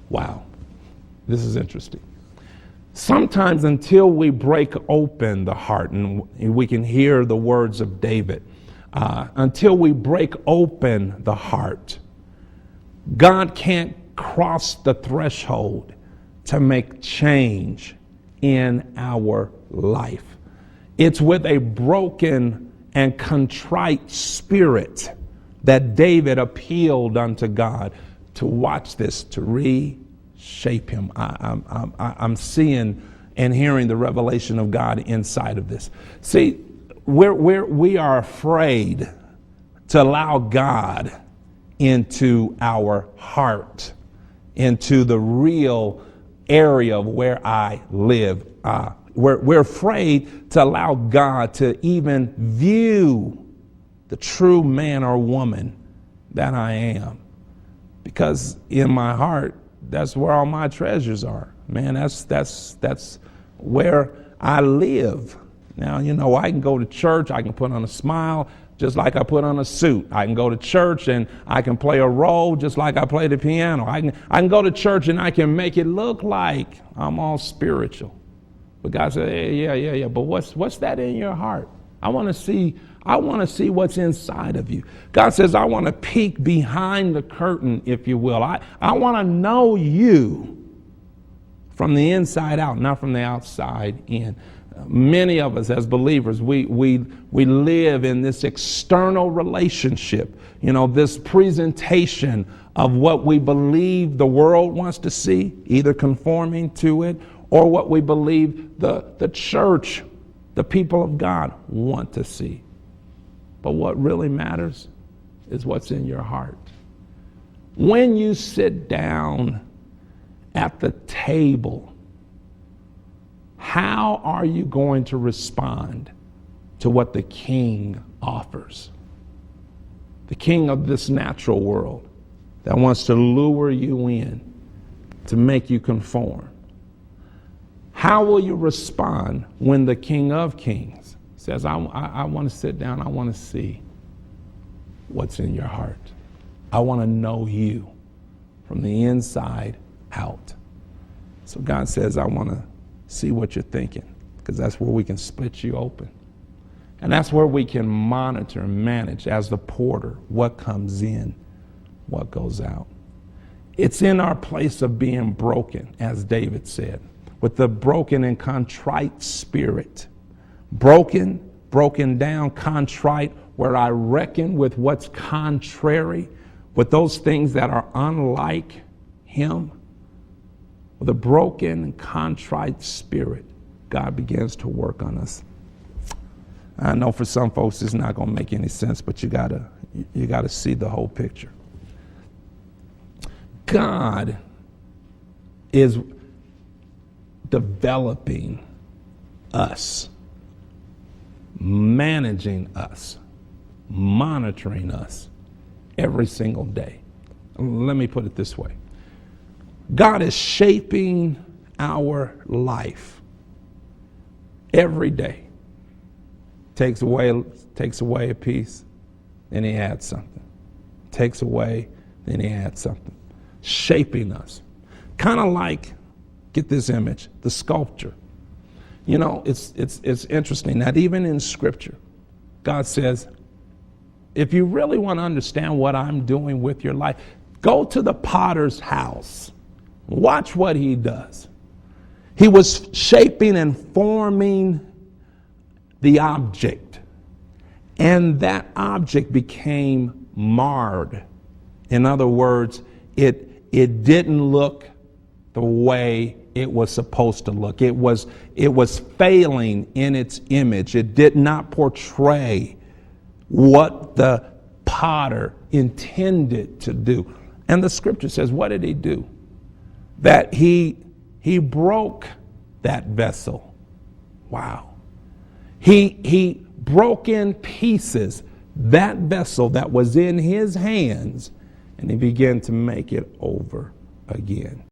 Wow, this is interesting. Sometimes until we break open the heart, and we can hear the words of David, until we break open the heart, God can't cross the threshold to make change in our life. It's with a broken and contrite spirit that David appealed unto God to watch this, to reshape him. I'm seeing and hearing the revelation of God inside of this. See, we are afraid to allow God into our heart, into the real area of where I live. We're afraid to allow God to even view the true man or woman that I am. Because in my heart, that's where all my treasures are. Man, that's where I live. Now, I can go to church, I can put on a smile just like I put on a suit. I can go to church and I can play a role just like I play the piano. I can go to church and I can make it look like I'm all spiritual. But God said, hey, yeah. But what's that in your heart? I want to see what's inside of you. God says, I want to peek behind the curtain, if you will. I want to know you from the inside out, not from the outside in. Many of us as believers, we live in this external relationship, this presentation of what we believe the world wants to see, either conforming to it or what we believe the church, the people of God want to see. But what really matters is what's in your heart. When you sit down at the table, how are you going to respond to what the king offers? The king of this natural world that wants to lure you in to make you conform. How will you respond when the King of Kings says, I want to sit down, I want to see what's in your heart. I want to know you from the inside out. So God says, I want to see what you're thinking, because that's where we can split you open. And that's where we can monitor and manage as the porter what comes in, what goes out. It's in our place of being broken, as David said, with the broken and contrite spirit. Broken down, contrite, where I reckon with what's contrary, with those things that are unlike him. With a broken and contrite spirit, God begins to work on us. I know for some folks it's not going to make any sense, but you gotta see the whole picture. God is developing us, managing us, monitoring us every single day. Let me put it this way. God is shaping our life every day. Takes away a piece, then he adds something. Takes away, then he adds something. Shaping us. Kind of like, get this image, the sculpture. It's interesting that even in Scripture, God says, if you really want to understand what I'm doing with your life, go to the potter's house. Watch what he does. He was shaping and forming the object, and that object became marred. In other words, it didn't look the way it was supposed to look. It was failing in its image. It did not portray what the potter intended to do. And the scripture says, what did he do? That he broke that vessel. Wow. He broke in pieces that vessel that was in his hands, and he began to make it over again.